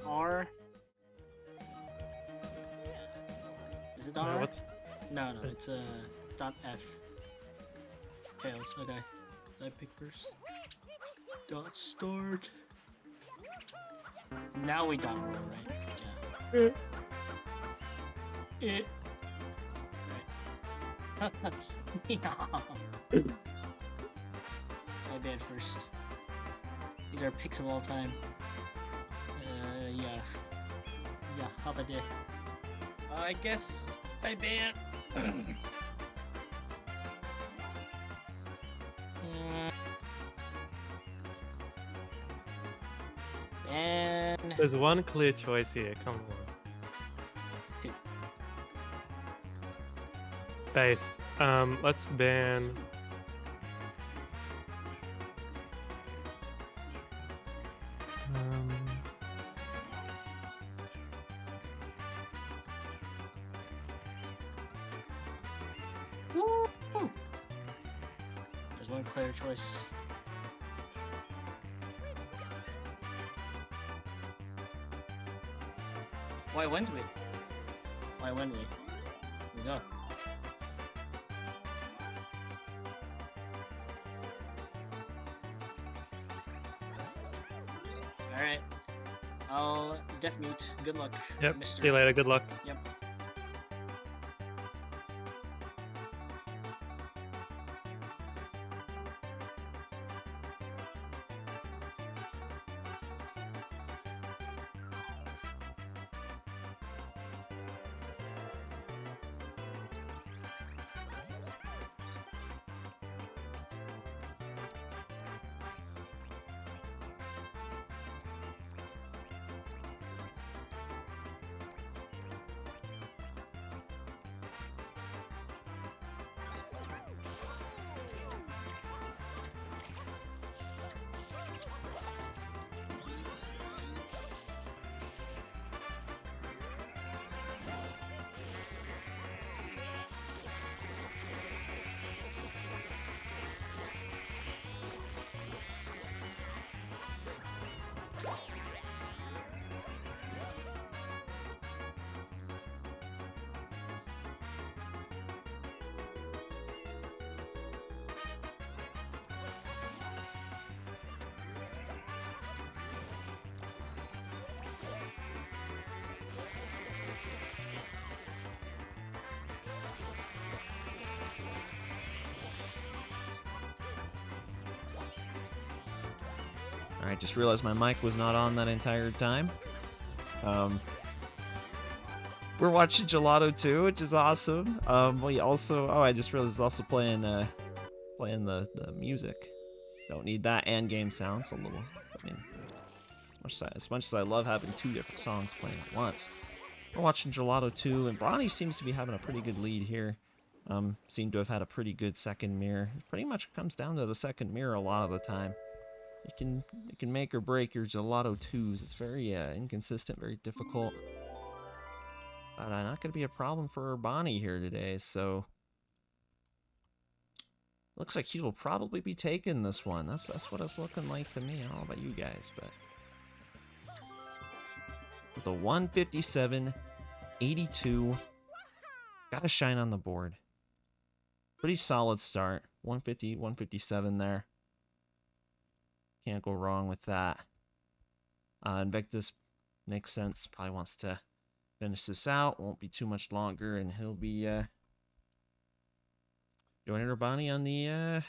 .r? Is it .r? What's... No, it's .f. Tails, okay. Did I pick first? .start. Now we .roll, right? Yeah. Right. So I banned first. These are picks of all time. Yeah. Yeah, how about that? I guess I ban. And There's one clear choice here, come on. okay. Based. Let's ban... Woo! There's one clear choice. Why wouldn't we? Why wouldn't we? Here we go. Alright. I'll death mute. Good luck. Yep, Mr. see you later, good luck. Yep. Alright, just realized my mic was not on that entire time. We're watching Gelato 2, which is awesome. We also... Oh, I just realized it's also playing the music. Don't need that and game sounds a little... I mean, as much as I love having two different songs playing at once. We're watching Gelato 2, and Bronny seems to be having a pretty good lead here. Seem to have had a pretty good second mirror. It pretty much comes down to the second mirror a lot of the time. You can make or break your Gelato 2s. It's very inconsistent, very difficult. But not going to be a problem for Bonnie here today, so... Looks like he will probably be taking this one. That's what it's looking like to me. I don't know about you guys, but... With a 157, 82... Got a shine on the board. Pretty solid start. 150, 157 there. Can't go wrong with that. Invictus makes sense. Probably wants to finish this out. Won't be too much longer, and he'll be joining Urbani on the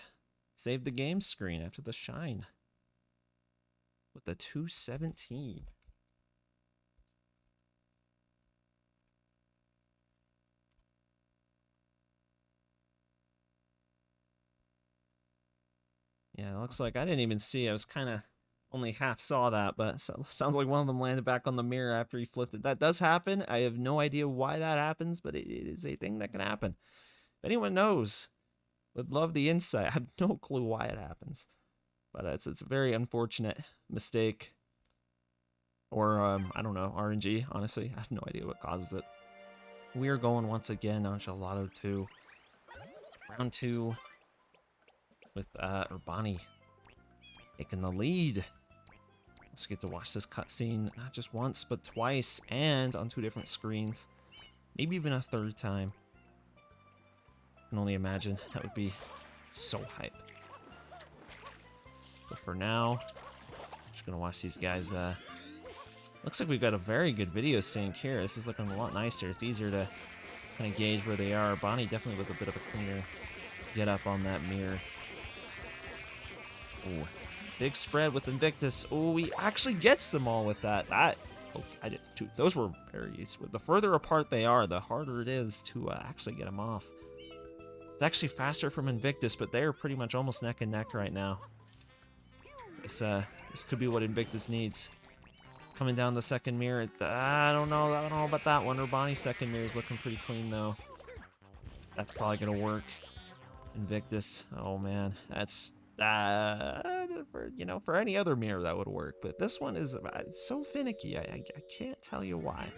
save the game screen after the shine with the 217. Yeah, it looks like I didn't even see. I was kind of only half saw that, but sounds like one of them landed back on the mirror after he flipped it. That does happen. I have no idea why that happens, but it is a thing that can happen. If anyone knows, would love the insight. I have no clue why it happens, but it's a very unfortunate mistake. Or, I don't know, RNG, honestly. I have no idea what causes it. We are going once again on Gelato 2. Round 2. With Urbani taking the lead. Just get to watch this cutscene not just once, but twice, and on 2 different screens. Maybe even a 3rd time. I can only imagine. That would be so hype. But for now, I'm just gonna watch these guys. Looks like we've got a very good video sync here. This is looking a lot nicer. It's easier to kind of gauge where they are. Bonnie definitely with a bit of a cleaner get up on that mirror. Ooh, big spread with Invictus. Oh, he actually gets them all with that. Oh, I did too. Those were very. The further apart they are, the harder it is to actually get them off. It's actually faster from Invictus, but they are pretty much almost neck and neck right now. This could be what Invictus needs. Coming down the second mirror. I don't know about that one. Urbani's second mirror is looking pretty clean though. That's probably gonna work. Invictus. Oh man, that's for any other mirror that would work, but this one is it's so finicky. I can't tell you why.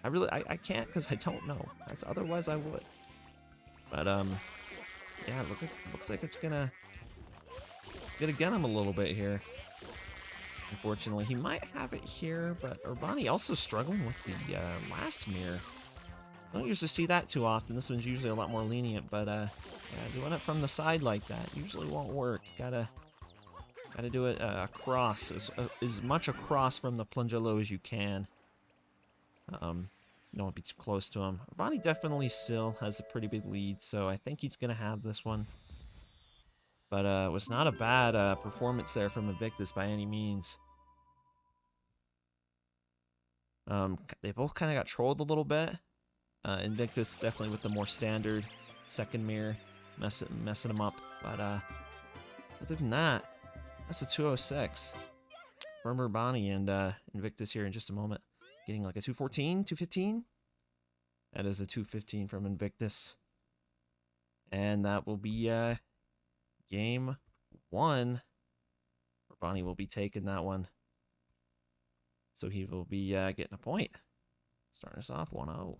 I can't because I don't know. Otherwise I would. But yeah, looks like it's gonna get him a little bit here. Unfortunately, he might have it here, but Urbani also struggling with the last mirror. I don't usually see that too often. This one's usually a lot more lenient, but yeah, doing it from the side like that usually won't work. Gotta do it across, as much across from the plungelo as you can. You don't want to be too close to him. Urbani definitely still has a pretty big lead, so I think he's gonna have this one. But it was not a bad performance there from Invictus by any means. They both kind of got trolled a little bit. Invictus definitely with the more standard second mirror, messing him up. But other than that, that's a 206 from Urbani and Invictus here in just a moment. Getting like a 214, 215. That is a 215 from Invictus. And that will be game 1. Urbani will be taking that one. So he will be getting a point. Starting us off 1-0.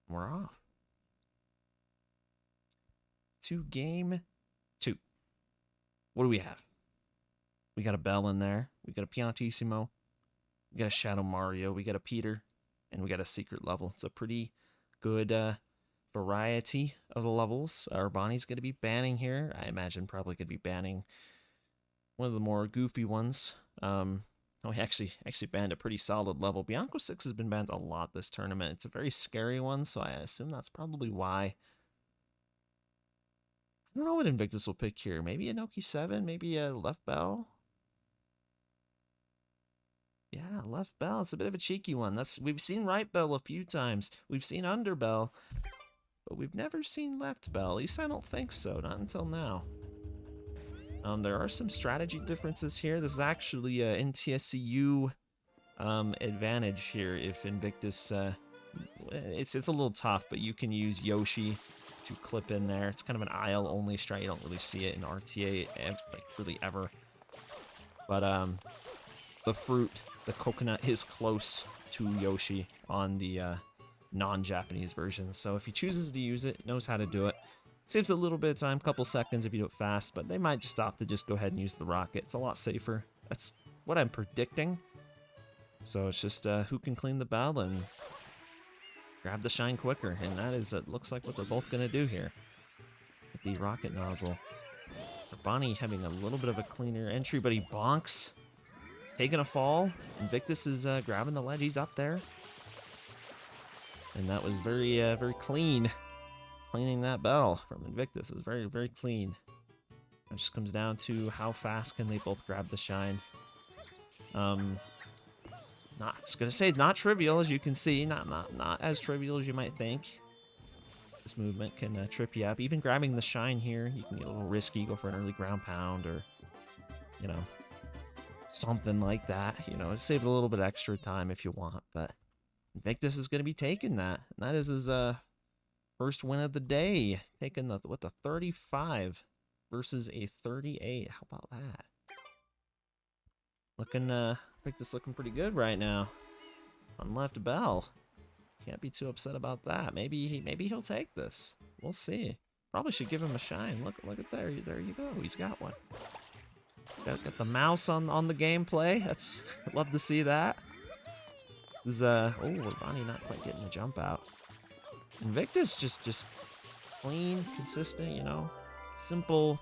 We're off. To game 2. What do we have? We got a Bell in there. We got a Piantissimo. We got a Shadow Mario. We got a Peter. And we got a secret level. It's a pretty good variety of the levels. Urbani's going to be banning here. I imagine probably going to be banning one of the more goofy ones. Oh, he actually banned a pretty solid level. Bianco 6 has been banned a lot this tournament. It's a very scary one, so I assume that's probably why. I don't know what Invictus will pick here. Maybe a Noki 7, maybe a left bell. Yeah, left bell. It's a bit of a cheeky one. We've seen right bell a few times. We've seen under bell, but we've never seen left bell. At least I don't think so. Not until now. There are some strategy differences here. This is actually an NTSCU advantage here if Invictus... it's a little tough, but you can use Yoshi to clip in there. It's kind of an aisle-only strat. You don't really see it in RTA, like, really ever. But the fruit, the coconut, is close to Yoshi on the non-Japanese version. So if he chooses to use it, knows how to do it. Saves a little bit of time, couple seconds if you do it fast, but they might just opt to just go ahead and use the rocket. It's a lot safer. That's what I'm predicting. So it's just who can clean the bell and grab the shine quicker, and that is, it looks like what they're both going to do here with the rocket nozzle. Bonnie having a little bit of a cleaner entry, but he bonks. He's taking a fall. Invictus is grabbing the ledge. He's up there. And that was very, very clean. Cleaning that bell from Invictus is very, very clean. It just comes down to how fast can they both grab the shine. Just gonna say, not trivial, as you can see. Not as trivial as you might think. This movement can trip you up. Even grabbing the shine here, you can get a little risky. Go for an early ground pound, or something like that. Save a little bit extra time if you want. But Invictus is gonna be taking that, and that is his first win of the day. Taking the 35 versus a 38. How about that? Invictus looking pretty good right now. On left bell. Can't be too upset about that. Maybe he'll take this. We'll see. Probably should give him a shine. Look at there. There you go. He's got one. Got the mouse on the gameplay. I'd love to see that. This is Bonnie not quite getting the jump out. Invictus just clean, consistent, you know, simple.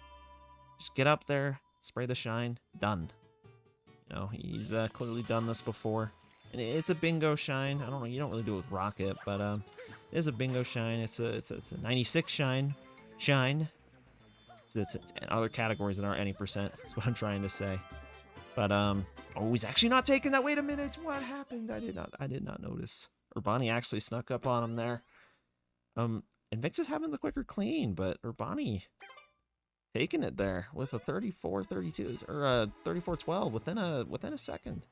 Just get up there, spray the shine, done. You know, he's clearly done this before. And it's a bingo shine. I don't know, you don't really do it with Rocket, but it is a bingo shine. It's a 96 shine. It's in other categories that aren't any percent. That's what I'm trying to say. But oh, he's actually not taking that. Wait a minute, what happened? I did not notice. Urbani actually snuck up on him there. Invictus having the quicker clean, but Urbani taking it there with a 34-32 or a 34-12 within a second.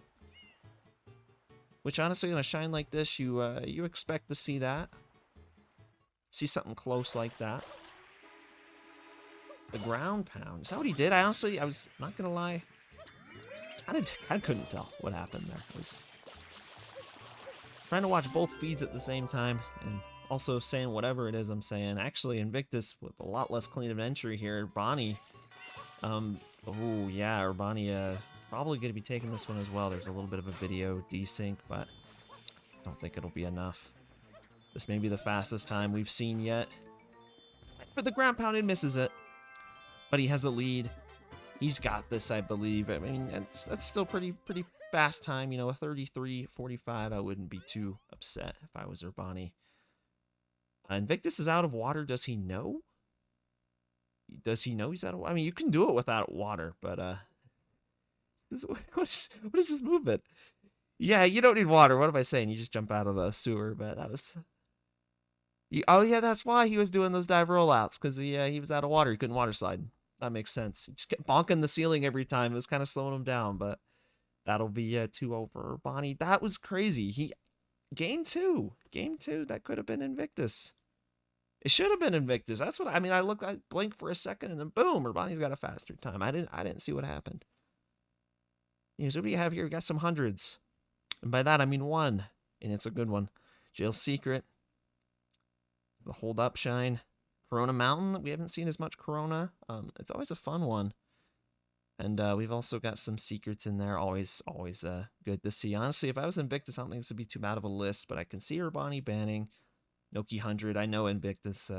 Which honestly, in a shine like this, you expect to see that. See something close like that. The ground pound. Is that what he did? I was not gonna lie. I couldn't tell what happened there. I was trying to watch both feeds at the same time and also saying whatever it is I'm saying. Actually, Invictus with a lot less clean of an entry here. Bonnie. Oh yeah, Urbani probably going to be taking this one as well. There's a little bit of a video desync, but I don't think it'll be enough. This may be the fastest time we've seen yet. For the ground pound, it misses it. But he has a lead. He's got this, I believe. I mean, that's still pretty fast time. You know, a 33-45, I wouldn't be too upset if I was Urbani. Invictus is out of water. Does he know? Does he know he's out of water? I mean, you can do it without water, but what is this movement? Yeah, you don't need water. What am I saying? You just jump out of the sewer, but that was... Oh, yeah, that's why he was doing those dive rollouts, because he was out of water. He couldn't water slide. That makes sense. He just kept bonking the ceiling every time. It was kind of slowing him down, but that'll be 2-0 for Bonnie. That was crazy. Game two, that could have been Invictus. It should have been Invictus. That's what I mean. I blinked for a second, and then boom, Urbani's got a faster time. I didn't see what happened. So what do you have here? We got some hundreds. And by that, I mean one. And it's a good one. Jail Secret. The Hold Up Shine. Corona Mountain. We haven't seen as much Corona. It's always a fun one. And we've also got some secrets in there. Always good to see. Honestly, if I was Invictus, I don't think this would be too bad of a list. But I can see Urbani banning Noki 100. I know Invictus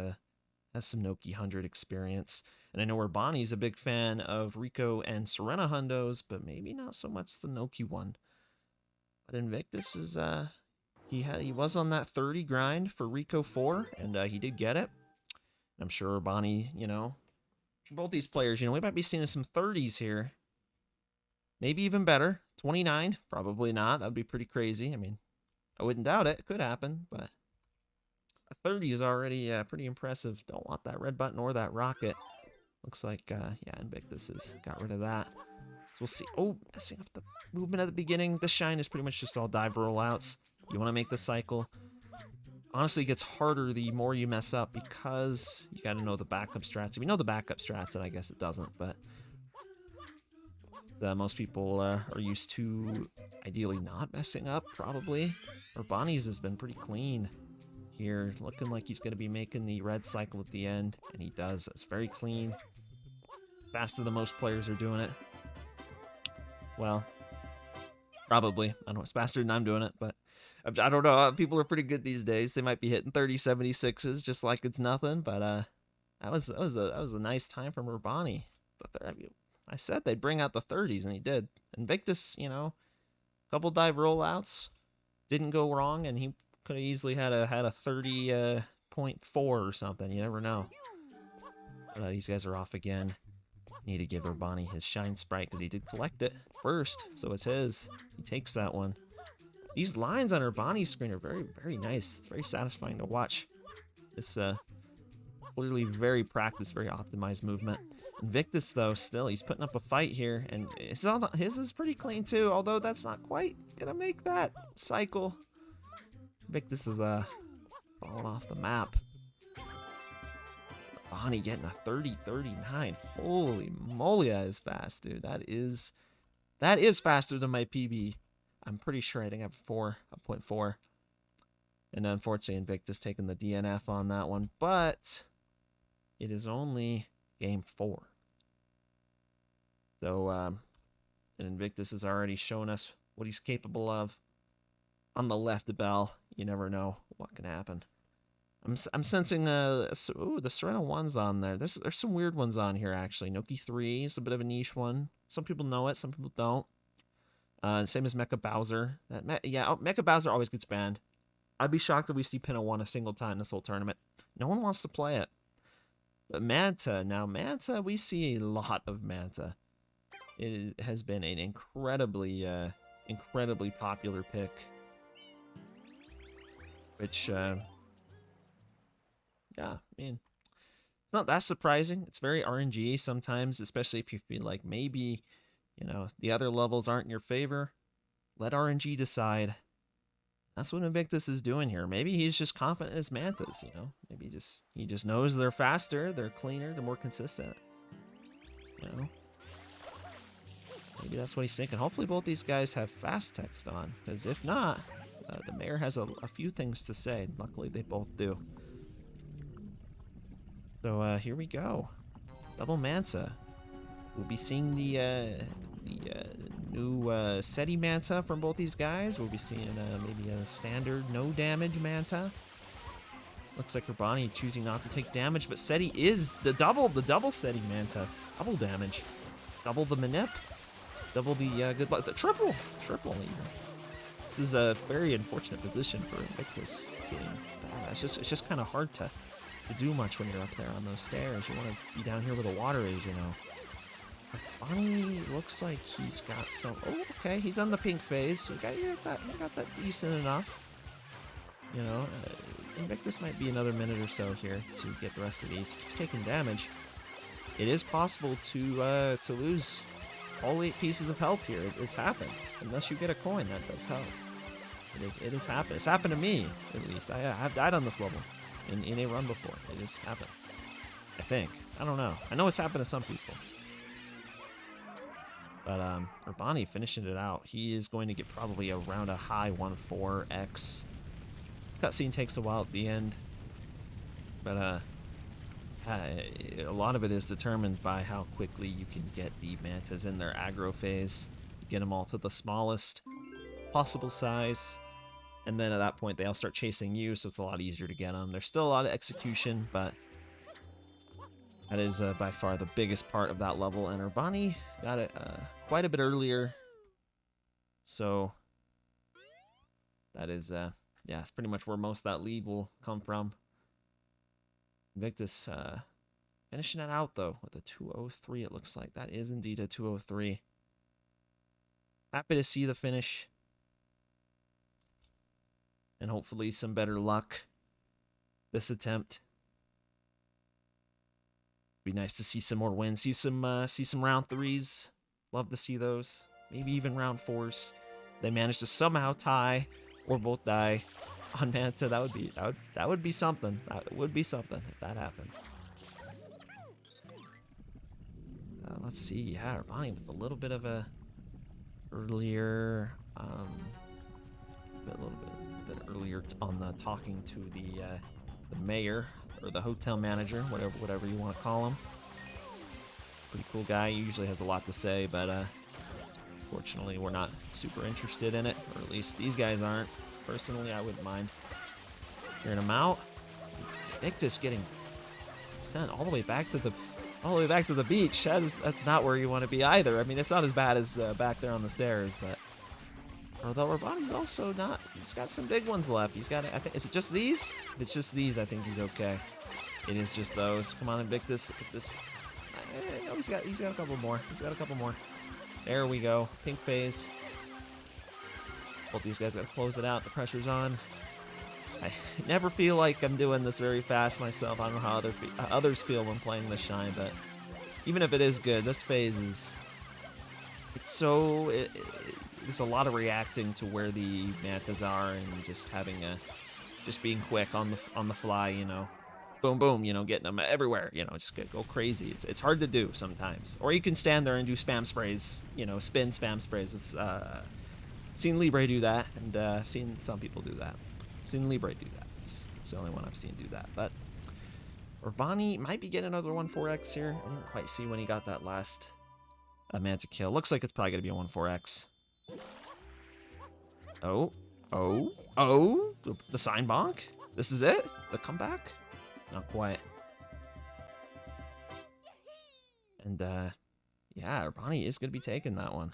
has some Noki 100 experience. And I know Urbani's a big fan of Rico and Serena Hundos, but maybe not so much the Noki one. But Invictus is, he was on that 30 grind for Rico 4, and he did get it. I'm sure Urbani, you know, for both these players, you know, we might be seeing some 30s here. Maybe even better. 29, probably not. That would be pretty crazy. I mean, I wouldn't doubt it. It could happen, but a 30 is already pretty impressive. Don't want that red button or that rocket. Looks like, yeah, Invictus has got rid of that. So we'll see. Oh, messing up the movement at the beginning. This shine is pretty much just all dive rollouts. You want to make the cycle. Honestly, it gets harder the more you mess up because you got to know the backup strats. If you know the backup strats, then I guess it doesn't, but most people are used to ideally not messing up, probably. Urbani's has been pretty clean here. Looking like he's going to be making the red cycle at the end, and he does. It's very clean. Faster than most players are doing it. Well, probably. I don't know. It's faster than I'm doing it, but I don't know. People are pretty good these days. They might be hitting 30-76s just like it's nothing, but that was a nice time from Urbani. But I said they'd bring out the 30s, and he did. Invictus, you know, couple dive rollouts didn't go wrong, and he could have easily had a 30.4 or something. You never know. But these guys are off again. Need to give Urbani his shine sprite because he did collect it first, so it's his. He takes that one. These lines on Urbani's screen are very, very nice. It's very satisfying to watch. This clearly very practiced, very optimized movement. Invictus, though, still, he's putting up a fight here, and his is pretty clean, too, although that's not quite gonna make that cycle. Invictus is falling off the map. Bonnie getting a 30-39. Holy moly, that is fast, dude. That is faster than my PB. I'm pretty sure. I think I have a 0.4. And unfortunately, Invictus taking the DNF on that one. But it is only game 4. So, and Invictus has already shown us what he's capable of. On the left bell, you never know what can happen. I'm sensing the Serena 1's on there. There's some weird ones on here actually. Noki 3 is a bit of a niche one. Some people know it, some people don't. Same as Mecha Bowser. Mecha Bowser always gets banned. I'd be shocked if we see Pinna 1 a single time this whole tournament. No one wants to play it. But Manta, we see a lot of Manta. It has been an incredibly popular pick. Which, yeah, I mean, it's not that surprising. It's very RNG sometimes, especially if you feel like maybe, you know, the other levels aren't in your favor. Let RNG decide. That's what Invictus is doing here. Maybe he's just confident in his Mantas, you know? Maybe he just knows they're faster, they're cleaner, they're more consistent. You know? Maybe that's what he's thinking. Hopefully both these guys have fast text on, because if not, the mayor has a few things to say. Luckily, they both do. So here we go. Double Manta. We'll be seeing the new SETI Manta from both these guys. We'll be seeing maybe a standard no damage Manta. Looks like Urbani choosing not to take damage, but SETI is the double SETI Manta. Double damage. Double the manip. Double the good luck. The triple even. This is a very unfortunate position for Invictus. It's just kind of hard to do much when you're up there on those stairs. You want to be down here where the water is, you know. Bonnie looks like he's got some. Oh, okay, he's on the pink phase. You got that decent enough. You know, Invictus might be another minute or so here to get the rest of these. If he's taking damage, it is possible to lose all 8 pieces of health here. It's happened. Unless you get a coin, that does help. It has happened. It's happened to me, at least. I've died on this level in a run before. It has happened. I think. I don't know. I know it's happened to some people. But Urbani finishing it out. He is going to get probably around a high 1-4x. Cutscene takes a while at the end. But a lot of it is determined by how quickly you can get the Mantas in their aggro phase. Get them all to the smallest possible size. And then at that point, they all start chasing you, so it's a lot easier to get them. There's still a lot of execution, but that is by far the biggest part of that level. And Urbani got it quite a bit earlier. So that is, yeah, it's pretty much where most of that lead will come from. Invictus finishing it out, though, with a 203, it looks like. That is indeed a 203. Happy to see the finish. And hopefully some better luck this attempt. Be nice to see some more wins. See some round 3s. Love to see those. Maybe even round 4s. They manage to somehow tie or both die on Manta. That would be something. That would be something if that happened. Let's see. Yeah, Urbani with a little bit of a earlier, a bit earlier on the talking to the mayor or the hotel manager, whatever you want to call him. He's a pretty cool guy. He usually has a lot to say, but fortunately we're not super interested in it, or at least these guys aren't. Personally, I wouldn't mind hearing him out. Invictus getting sent all the way back to the beach. That's not where you want to be either. I mean, it's not as bad as back there on the stairs, but although Urbani's also not, he's got some big ones left. He's got, is it just these? If it's just these, I think he's okay. It is just those. Come on, Invictus. Oh, he's got a couple more. He's got a couple more. There we go. Pink phase. Both these guys got to close it out. The pressure's on. I never feel like I'm doing this very fast myself. I don't know how others feel when playing the Shine, but even if it is good, this phase is... there's a lot of reacting to where the Mantas are and just being quick on the fly, you know. Boom, boom, you know, getting them everywhere, you know, just go crazy. It's hard to do sometimes. Or you can stand there and do spam sprays, you know, spin spam sprays. It's, I've seen Libre do that, and I've seen some people do that. I've seen Libre do that. It's the only one I've seen do that. But Urbani might be getting another 1-4x here. I didn't quite see when he got that last A man to kill. Looks like it's probably going to be a 1-4X. Oh. The sign bonk? This is it? The comeback? Not quite. And, yeah, Urbani is going to be taking that one.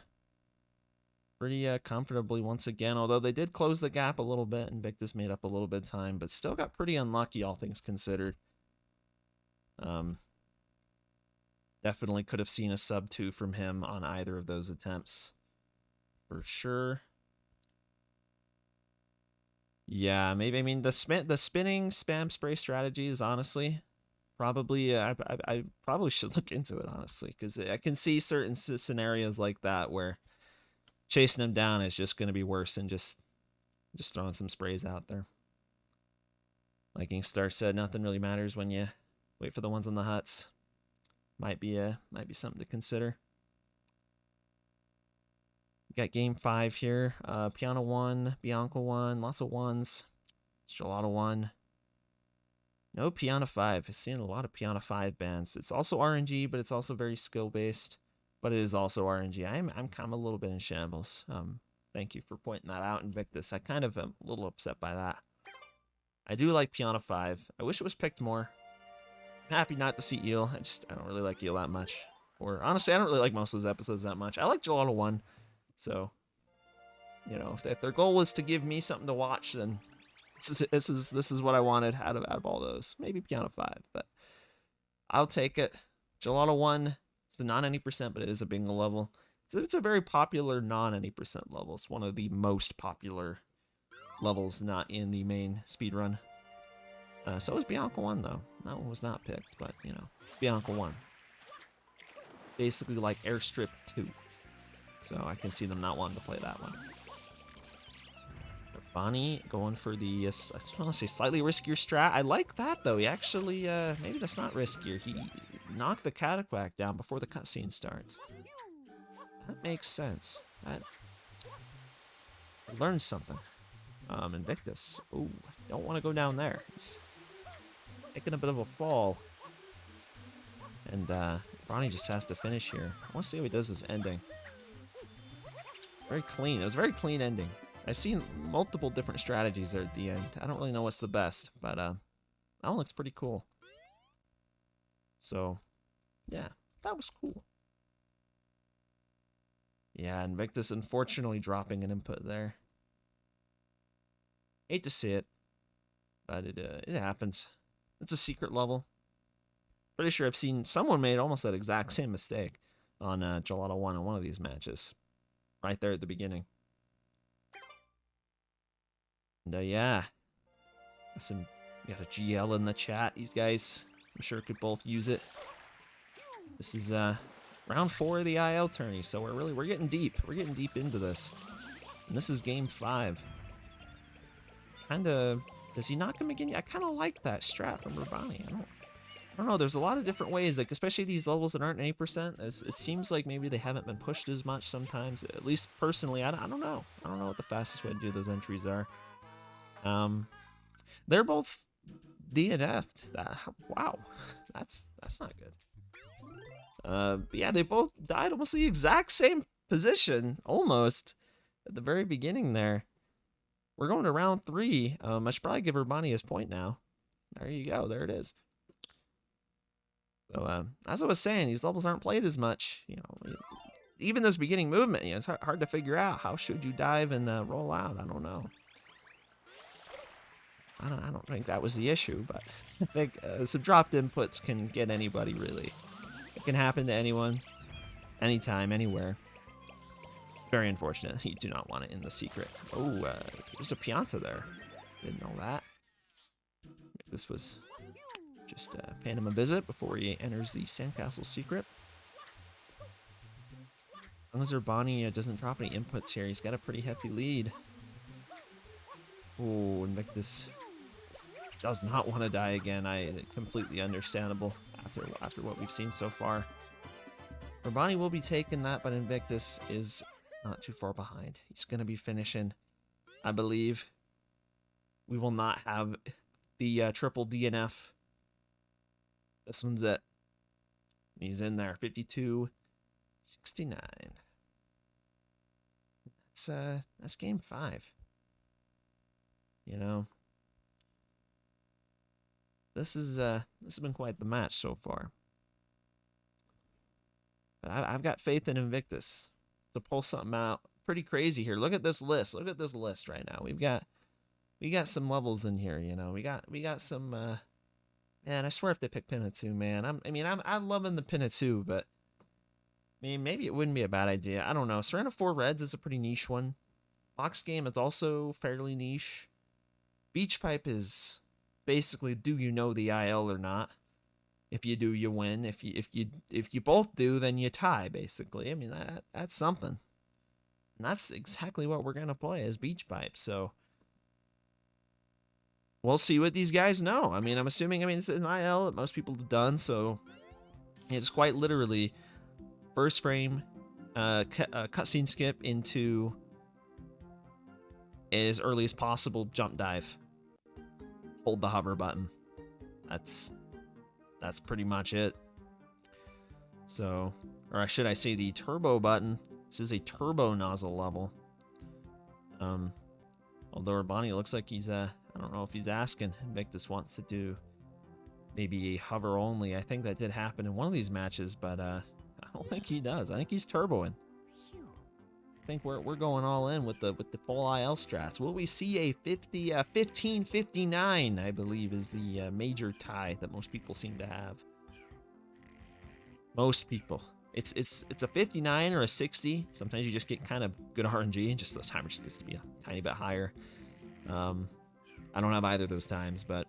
Pretty comfortably once again, although they did close the gap a little bit, and Invictus made up a little bit of time, but still got pretty unlucky, all things considered. Definitely could have seen a sub 2 from him on either of those attempts. For sure. Yeah, maybe, I mean, the spinning spam spray strategy is honestly probably, I probably should look into it, honestly, because I can see certain scenarios like that where chasing him down is just going to be worse than just throwing some sprays out there. Like Star said, nothing really matters when you wait for the ones on the huts. Might be something to consider. We got game 5 here. Piano 1, Bianca 1, lots of 1s. Gelato 1. No Piano 5. I've seen a lot of Piano 5 bands. It's also RNG, but it's also very skill based. But it is also RNG. I'm kind of a little bit in shambles. Thank you for pointing that out, Invictus. I kind of am a little upset by that. I do like Piano 5. I wish it was picked more. I'm happy not to see Eel. I don't really like Eel that much. Or honestly, I don't really like most of those episodes that much. I like Gelato 1. So, you know, if their goal was to give me something to watch, then this is what I wanted out of all those. Maybe Piano 5, but I'll take it. Gelato 1. It's the non-any percent, but it is a bingo level. It's a very popular non-any percent level. It's one of the most popular levels not in the main speedrun. So is Bianca 1, though. That one was not picked, but, you know, Bianca 1. Basically like Airstrip 2. So I can see them not wanting to play that one. Bonnie going for the, I want to say, slightly riskier strat. I like that, though. He actually, maybe that's not riskier. He knocked the Cataquack down before the cutscene starts. That makes sense. I learned something. Invictus. Ooh, don't want to go down there. He's taking a bit of a fall. And, Bonnie just has to finish here. I want to see how he does this ending. Very clean. It was a very clean ending. I've seen multiple different strategies there at the end. I don't really know what's the best, but that one looks pretty cool. So, yeah, that was cool. Yeah, Invictus unfortunately dropping an input there. Hate to see it, but it happens. It's a secret level. Pretty sure I've seen someone made almost that exact same mistake on Gelato 1 in one of these matches. Right there at the beginning. And yeah, we got a GL in the chat. These guys, I'm sure, could both use it. This is round 4 of the IL tourney, so we're getting deep. We're getting deep into this. And this is game 5. Kinda, does he knock him again? I kind of like that strat from Urbani. I don't know. There's a lot of different ways, like especially these levels that aren't 80%. It seems like maybe they haven't been pushed as much sometimes. At least personally, I don't know. I don't know what the fastest way to do those entries are. They're both DNF'd. Wow, that's not good. But yeah, they both died almost the exact same position, almost at the very beginning there. We're going to round 3. I should probably give Urbani his point now. There you go. There it is. So as I was saying, these levels aren't played as much. You know, even this beginning movement, you know, it's hard to figure out. How should you dive and roll out? I don't know. I don't think that was the issue, but I think some dropped inputs can get anybody, really. It can happen to anyone, anytime, anywhere. Very unfortunate. You do not want it in the secret. Oh, there's a Pianta there. Didn't know that. This was just paying him a visit before he enters the Sandcastle secret. As long as Urbani doesn't drop any inputs here, he's got a pretty hefty lead. Oh, Invictus does not want to die again. Completely understandable after what we've seen so far. Urbani will be taking that, but Invictus is not too far behind. He's going to be finishing, I believe. We will not have the triple DNF. This one's it. He's in there. 52, 69. That's game 5. You know, this has been quite the match so far. But I've got faith in Invictus to pull something out pretty crazy here. Look at this list. Look at this list right now. We got some levels in here. You know, we got some. Man, I swear if they pick Pinna 2, man, I'm loving the Pinna 2, but I mean maybe it wouldn't be a bad idea. I don't know. Serena 4 Reds is a pretty niche one. Box game is also fairly niche. Beach Pipe is basically, do you know the IL or not? If you do, you win. If you both do, then you tie. Basically, I mean that's something. And that's exactly what we're gonna play as Beach Pipe. So we'll see what these guys know. I mean, I'm assuming. I mean, it's an IL that most people have done. So it's quite literally first frame, cutscene skip into as early as possible, jump dive, hold the hover button. That's pretty much it. So, or should I say the turbo button? This is a turbo nozzle level. Although Urbani looks like he's I don't know if he's asking. Invictus wants to do maybe a hover only. I think that did happen in one of these matches, but I don't think he does. I think he's turboing. I think we're going all in with the full IL strats. Will we see a 15-59, I believe, is the major tie that most people seem to have. Most people. It's a 59 or a 60. Sometimes you just get kind of good RNG, and just the timer just gets to be a tiny bit higher. I don't have either of those times, but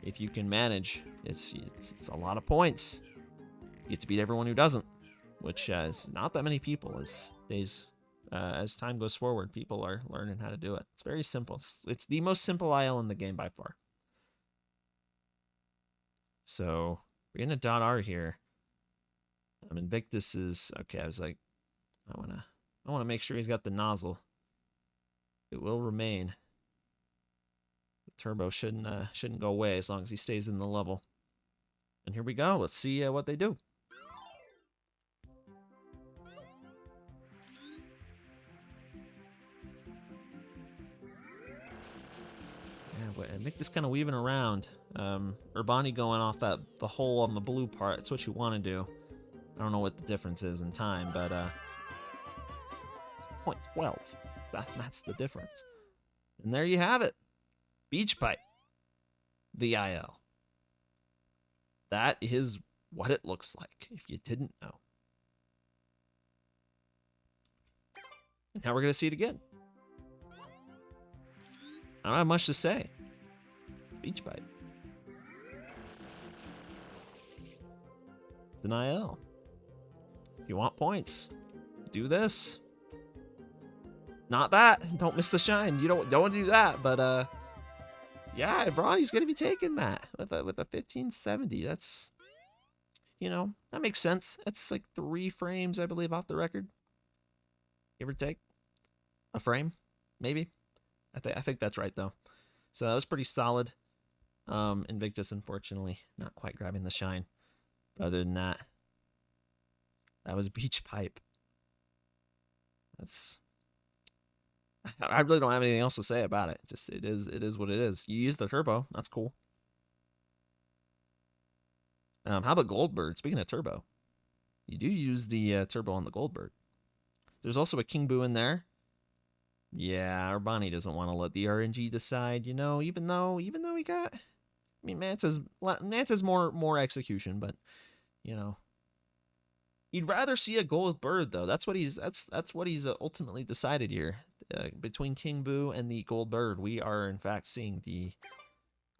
if you can manage, it's a lot of points. You get to beat everyone who doesn't, which is not that many people. As time goes forward, people are learning how to do it. It's very simple. It's the most simple IL in the game by far. So we're in a .R here. Invictus is okay. I was like, I wanna make sure he's got the nozzle. It will remain. The turbo shouldn't go away as long as he stays in the level. And here we go. Let's see what they do. Yeah, but Invictus kind of weaving around. Urbani going off the hole on the blue part. That's what you want to do. I don't know what the difference is in time, but it's 0.12. That's the difference. And there you have it. Beach Pipe. The IL. That is what it looks like, if you didn't know. And now we're going to see it again. I don't have much to say. Beach Pipe. It's an IL. If you want points, do this. Not that. Don't miss the shine. You don't do that. But yeah, Bronny's gonna be taking that with a 1570. That's, you know, that makes sense. That's like 3 frames, I believe, off the record. Give or take a frame, maybe. I think that's right though. So that was pretty solid. Invictus, unfortunately, not quite grabbing the shine. But other than that, that was Beach Pipe. I really don't have anything else to say about it. Just it is what it is. You use the turbo. That's cool. How about Goldbird? Speaking of turbo, you do use the turbo on the Goldbird. There's also a King Boo in there. Yeah, Urbani doesn't want to let the RNG decide, you know, even though he got, I mean, Mance's more execution, but, you know, he'd rather see a gold bird though. That's what he's ultimately decided here. Between King Boo and the gold bird, we are in fact seeing the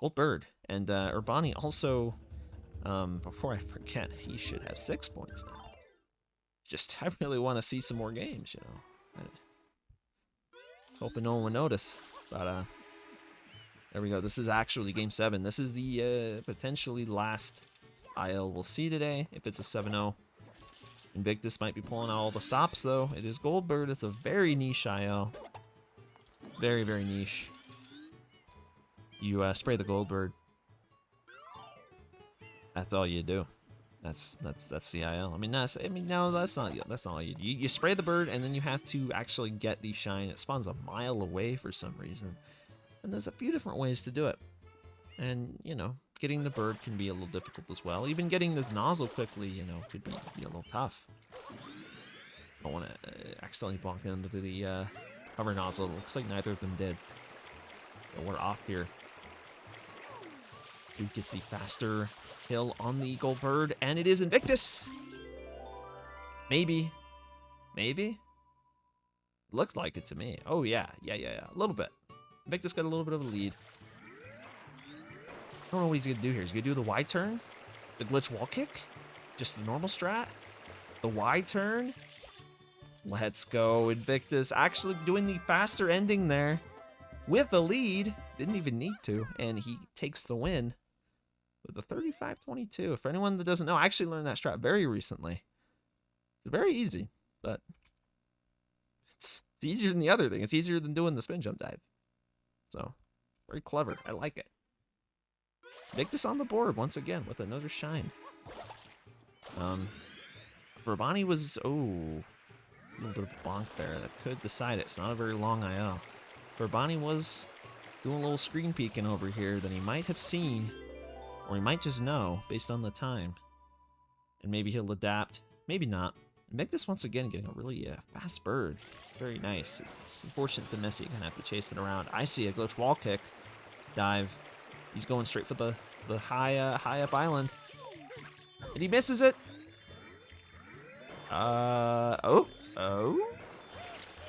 gold bird. And Urbani also, before I forget, he should have 6 points now. Just, I really want to see some more games, you know. Hoping no one would notice, but there we go. This is actually game 7. This is the potentially last IL we'll see today. If it's a 7-0, Invictus might be pulling out all the stops though. It is Goldbird. It's a very niche IL, very very niche. You spray the Goldbird. That's all you do. That's CIL. I mean, no, that's not all you do. You spray the bird, and then you have to actually get the shine. It spawns a mile away for some reason, and there's a few different ways to do it. And you know, getting the bird can be a little difficult as well. Even getting this nozzle quickly, you know, could be a little tough. Don't want to accidentally bonk into the hover nozzle. It looks like neither of them did. So we're off here. Dude gets the faster kill on the gold bird, and it is Invictus. Maybe. Looks like it to me. Oh yeah, a little bit. Invictus got a little bit of a lead. I don't know what he's gonna do here. He's gonna do the Y turn, the glitch wall kick, just the normal strat, the Y turn. Let's go, Invictus. Actually doing the faster ending there with a lead. Didn't even need to, and he takes the win with a 35-22. For anyone that doesn't know, I actually learned that strat very recently. It's very easy, but it's easier than the other thing. It's easier than doing the spin jump dive. So, very clever. I like it. Invictus on the board once again with another shine. Rabani was, a little bit of a bonk there. That could decide it. It's not a very long IO. Rabani was doing a little screen peeking over here that he might have seen, or he might just know based on the time. And maybe he'll adapt. Maybe not. Invictus once again getting a really fast bird. Very nice. It's unfortunate that Messi gonna have to chase it around. I see a glitch wall kick. Dive. He's going straight for the high up island. And he misses it.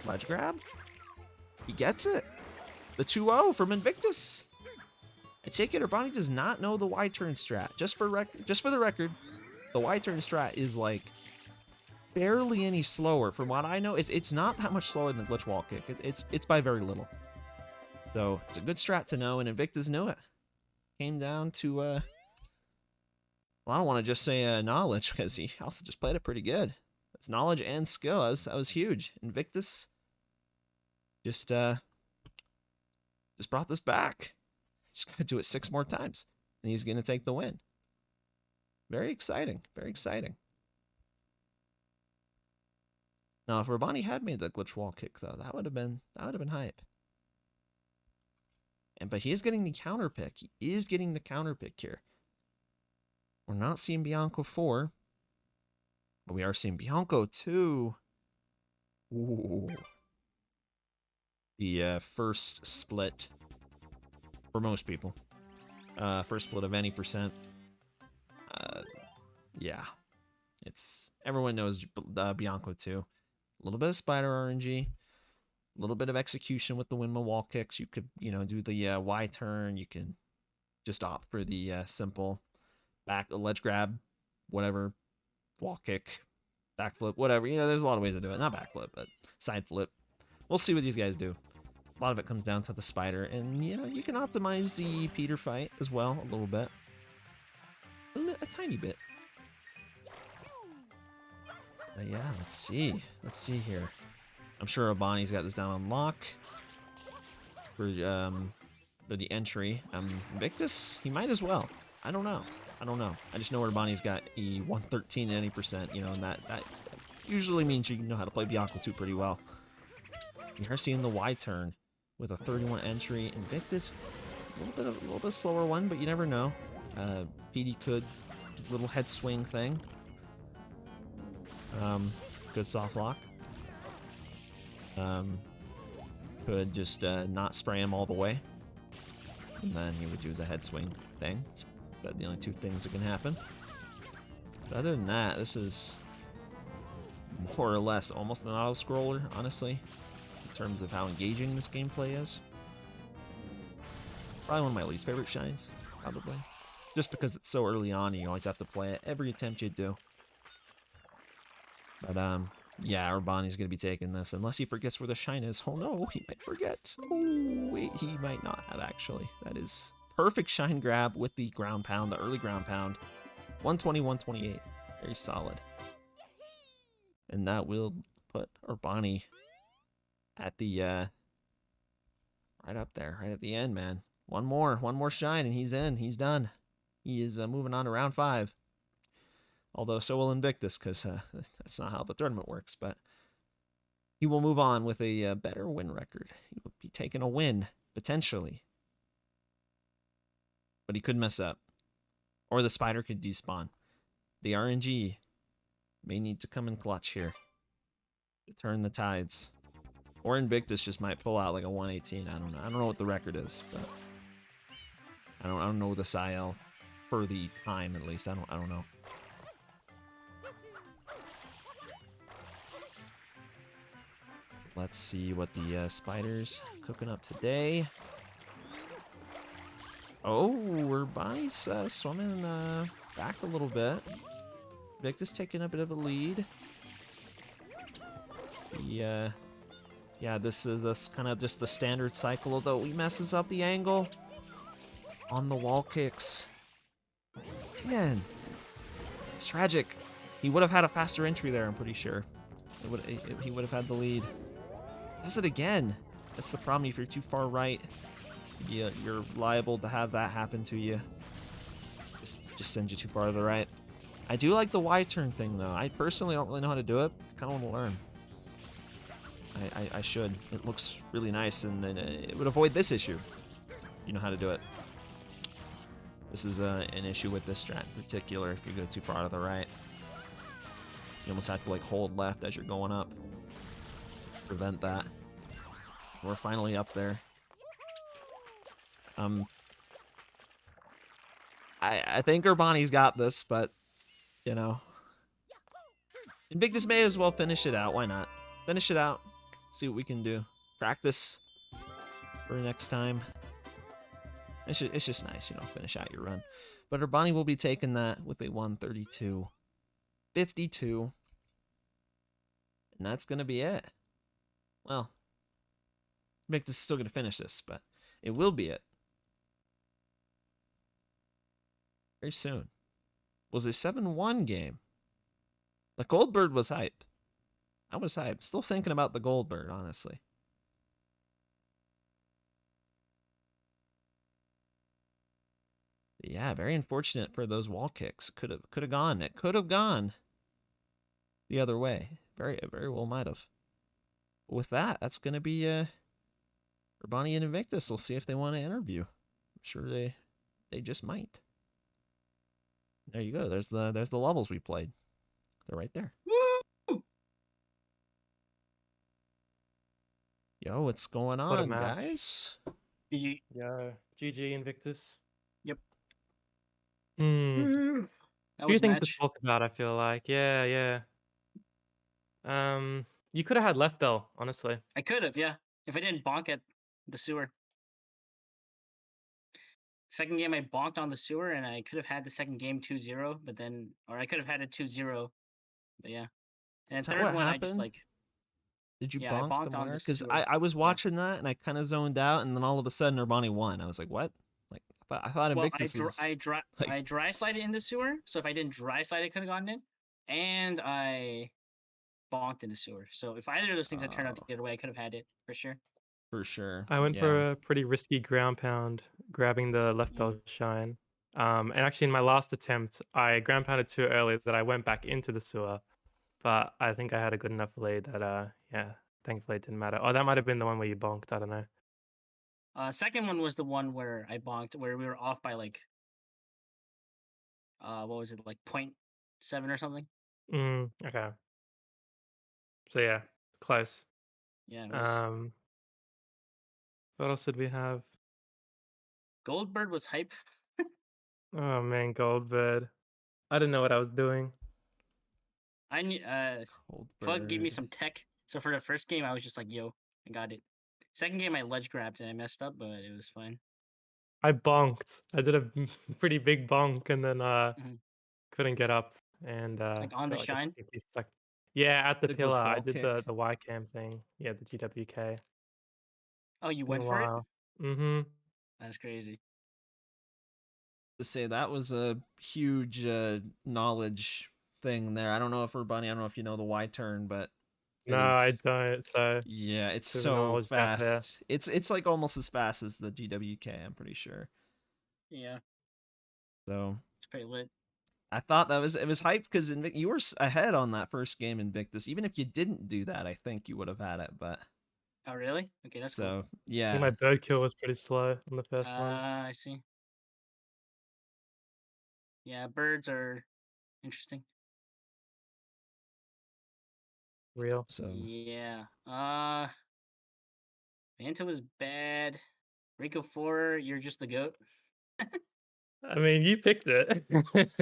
Ledge grab. He gets it. The 2-0 from Invictus. I take it Urbani does not know the Y turn strat. Just for the record, the Y turn strat is like barely any slower. From what I know, it's not that much slower than the glitch wall kick. It's by very little. So it's a good strat to know, and Invictus knew it. Came down to well, I don't want to just say knowledge, because he also just played it pretty good. It's knowledge and skill. That was huge. Invictus just brought this back. He's going to do it 6 more times, and he's going to take the win. Very exciting. Very exciting. Now, if Rabani had made the glitch wall kick, though, that would have been hype. But he is getting the counter pick. He is getting the counter pick here. We're not seeing Bianco 4, but we are seeing Bianco 2. Ooh. The first split for most people. First split of any percent. Yeah. Everyone knows Bianco 2. A little bit of spider RNG. A little bit of execution with the windmill wall kicks. You could, do the Y turn. You can just opt for the simple ledge grab, whatever, wall kick, backflip, whatever. There's a lot of ways to do it. Not backflip, but side flip. We'll see what these guys do. A lot of it comes down to the spider, and you can optimize the Peter fight as well a little bit, a tiny bit. But yeah, let's see here. I'm sure Abani's got this down on lock for the entry. Invictus, he might as well. I don't know. I just know Urbani's got a 113 at any percent, and that usually means you know how to play Bianco 2 pretty well. You are seeing the Y turn with a 31 entry. Invictus, a little bit slower one, but you never know. PD could little head swing thing. Good soft lock. Could just not spray him all the way, and then he would do the head swing thing. It's about the only 2 things that can happen. But other than that, this is more or less almost an auto-scroller, honestly, in terms of how engaging this gameplay is. Probably one of my least favorite shines, probably. Just because it's so early on, and you always have to play it every attempt you do. But, yeah, Urbani's going to be taking this, unless he forgets where the shine is. Oh no, he might forget. Oh, wait, he might not have, actually. That is perfect shine grab with the ground pound, the early ground pound. 120, 128. Very solid. And that will put Urbani at the, right up there, right at the end, man. One more shine, and he's in. He's done. He is moving on to round 5. Although so will Invictus, because that's not how the tournament works. But he will move on with a better win record. He will be taking a win, potentially. But he could mess up. Or the spider could despawn. The RNG may need to come in clutch here to turn the tides. Or Invictus just might pull out like a 118. I don't know. I don't know what the record is, but I don't know the SIL for the time at least. I don't know. Let's see what the spider's cooking up today. Oh, Urbani's swimming back a little bit. Victus taking a bit of a lead. Yeah, this is kind of just the standard cycle, although he messes up the angle on the wall kicks. Man, it's tragic. He would have had a faster entry there, I'm pretty sure. He would have had the lead. Does it again. That's the problem. If you're too far right, you're liable to have that happen to you. Just send you too far to the right. I do like the Y turn thing though. I personally don't really know how to do it. I kind of want to learn. I should. It looks really nice, and it would avoid this issue. You know how to do it. This is an issue with this strat in particular. If you go too far to the right, you almost have to like hold left as you're going up. Prevent that. We're finally up there. I think Urbani's got this, but you know, Invictus may as well finish it out. Why not? Finish it out. See what we can do. Practice for next time. It's just nice, you know, finish out your run. But Urbani will be taking that with a 132.52. And that's going to be it. Well, Invictus is still going to finish this, but it will be it. Very soon. Was a 7-1 game. The Goldbird was hype. I was hyped. Still thinking about the Goldbird, honestly. But yeah, very unfortunate for those wall kicks. Could have gone. It could have gone the other way. Very well might have. But with that, that's gonna be Urbani and Invictus. We'll see if they want to interview. I'm sure they just might. There you go. There's the levels we played. They're right there. Woo! Yo, what's going What a on, match. guys? GG. Yeah, GG Invictus. Yep. That That few was a things to match. talk about, I feel like. Yeah. You could have had left bell, honestly. I could have, yeah, if I didn't bonk at the sewer. Second game I bonked on the sewer, and I could have had the second game 2-0, but then, or I could have had it 2-0, but yeah. And Is that third what one, I just happened? like, Did you yeah, I bonk bonked on somewhere? the Because sewer. I was watching that and I kind of zoned out, and then all of a sudden Urbani won. I was like, what? Like I thought Well, Invictus was. Like, I dry slided in the sewer, so if I didn't dry slide, I could have gotten in, and I bonked in the sewer. So if either of those things had turned out the other way, I could have had it for sure. for sure. I went Yeah. for a pretty risky ground pound, grabbing the left bell shine. And actually in my last attempt, I ground pounded too early that I went back into the sewer. But I think I had a good enough lead that yeah, thankfully it didn't matter. Oh, that might have been the one where you bonked. I don't know. Second one was the one where I bonked, where we were off by like, what was it, like 0.7 or something? Okay. So yeah, close. Yeah, it was. What else did we have? Goldbird was hype. Oh man, Goldbird. I didn't know what I was doing. I knew, Fug gave me Goldbird. some tech. So for the first game, I was just like, yo, I got it. Second game, I ledge grabbed and I messed up, but it was fine. I bonked. I did a pretty big bonk and then Mhm. couldn't get up and Like on the felt like I shine. completely stuck. Yeah, at the The pillar. glitch I wall did kick. the Y cam thing. Yeah, the GWK. Oh, you Been a went for it? while. Mm-hmm. That's crazy. To say that was a huge knowledge thing there. I don't know if Urbani, I don't know if you know the Y turn, but No, it I is. don't. So Yeah, it's bit of a so knowledge gap there. fast. It's like almost as fast as the GWK. I'm pretty sure. Yeah, So it's pretty lit. I thought it was hype because you were ahead on that first game, Invictus. Even if you didn't do that, I think you would have had it. But Oh, really? Okay, that's cool. so I think yeah, my bird kill was pretty slow on the first one. I see. Yeah, birds are interesting. Real. so Yeah. Manta was bad. Rico 4, you're just the goat. I mean, you picked it. picked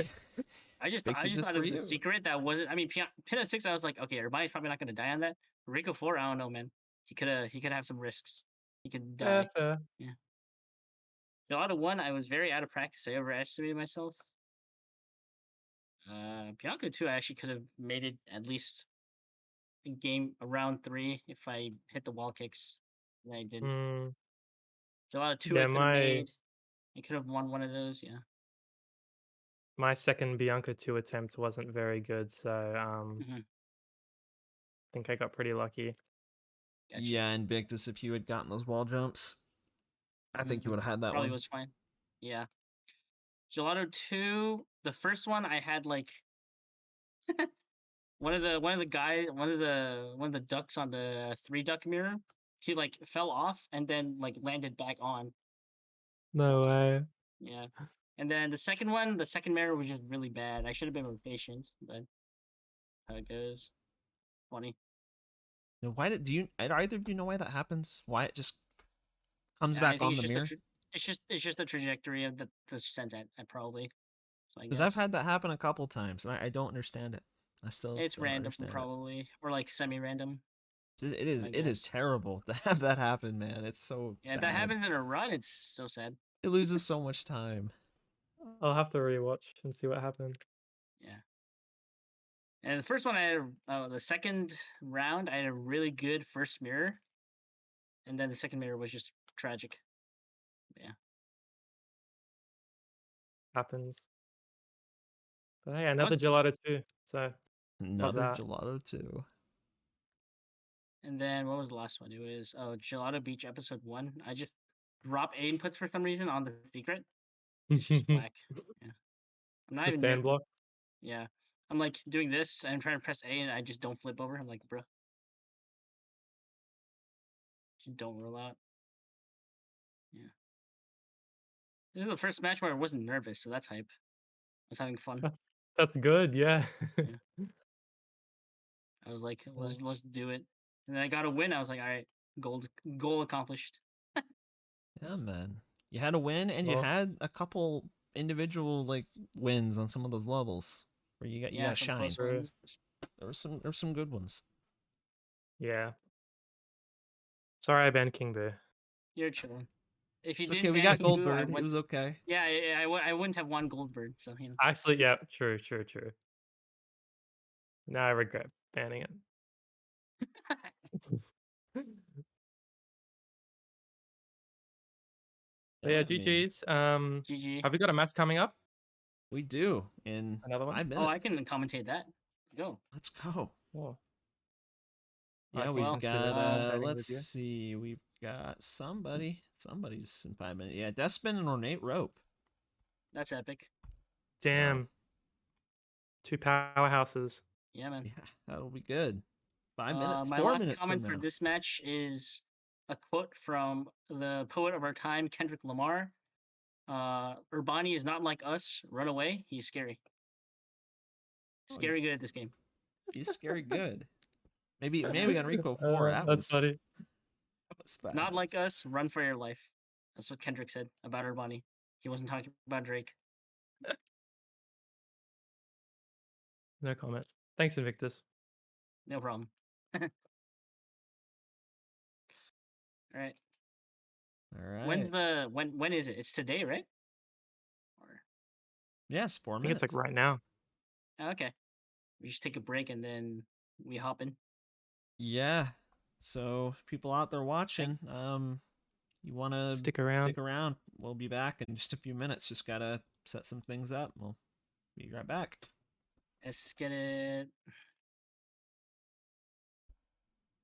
I it just just thought it for was a you. secret that wasn't. I mean, Pina 6, I was like, okay, everybody's probably not gonna die on that. Rico 4, I don't know, man. He could have some risks. He could Yeah, die. fair. Yeah. So out of 1, I was very out of practice. I overestimated myself. Bianca 2, I actually could have made it at least a game around 3 if I hit the wall kicks. And I didn't. Mm, So out of 2, I yeah, could have made. I could have won one of those. Yeah. my second Bianca 2 attempt wasn't very good, so Hmm. I think I got pretty lucky. Gotcha. Yeah, Invictus, if you had gotten those wall jumps, I think you would have had that Probably one. was fine. Yeah. Gelato 2, the first one I had like one of the ducks on the 3 duck mirror, he like fell off and then like landed back on. No way. Yeah. And then the second one, the second mirror was just really bad. I should have been more patient, but how it goes. Funny. Now, why did either of you know why that happens? Why it just comes I back think on the mirror? it's just the trajectory of the descent at probably. So I Because I've guess. had that happen a couple times, and I don't understand it. I still It's don't random understand it. probably. Or like semi random, I It is guess. terrible to have that happen, man. It's so Yeah, if that bad. happens in a run, it's so sad. It loses so much time. I'll have to rewatch and see what happened. Yeah. And the first one the second round, I had a really good first mirror, and then the second mirror was just tragic. Yeah. Happens. But hey, That another was, gelato too. So love Another that. gelato too. and then what was the last one? It was Gelato Beach episode 1. I just drop A inputs for some reason on the secret. It's just whack. Yeah. I'm not The even near. stand block. Yeah. I'm like doing this, and I'm trying to press A, and I just don't flip over. I'm like, bro, just don't roll out. Yeah. This is the first match where I wasn't nervous, so that's hype. I was having fun. That's that's good, yeah. Yeah. I was like, Like, let's do it. And then I got a win. I was like, all right, goal accomplished. Yeah, man. You had a win, and you well, had a couple individual like wins on some of those levels where you Yeah, got to some shine. close true. ones. There were some good ones. Yeah. Sorry I banned King Boo. You're chilling. If you It's okay. didn't We ban got King Boo, I Goldbird. It would. was okay. Yeah, I wouldn't have won Goldberg. So you know. Actually, yeah, true. Now I regret banning it. But Yeah, yeah, I mean, GG's. GG. Have we got a match coming up? we do in Another one? 5 Oh, I minutes. can commentate that. Go. Let's go. Oh, I Yeah, can we've Well, consider got commentating let's with you. see, we've got somebody's in 5 minutes. Yeah, Despin and Ornate Rope. that's epic. So Damn, two powerhouses. Yeah, man. yeah, that'll be good. 5 minutes, My four last minutes from comment for now. this match is a quote from the poet of our time, Kendrick Lamar. Urbani is not like us. Run away. He's scary. Oh, Scary good at this game. he's scary good. Maybe on Rico 4, That's funny. that was Not fast. like us. Run for your life. That's what Kendrick said about Urbani. He wasn't talking about Drake. No comment. Thanks, Invictus. No problem. All right. All When's right. the when is it? It's today, right? Or Yes, four I think it's like minutes. right now. okay. We just take a break and then we hop in. Yeah. So people out there watching, you want to Stick around. stick around. We'll be back in just a few minutes. Just gotta set some things up. We'll be right back. Let's get it.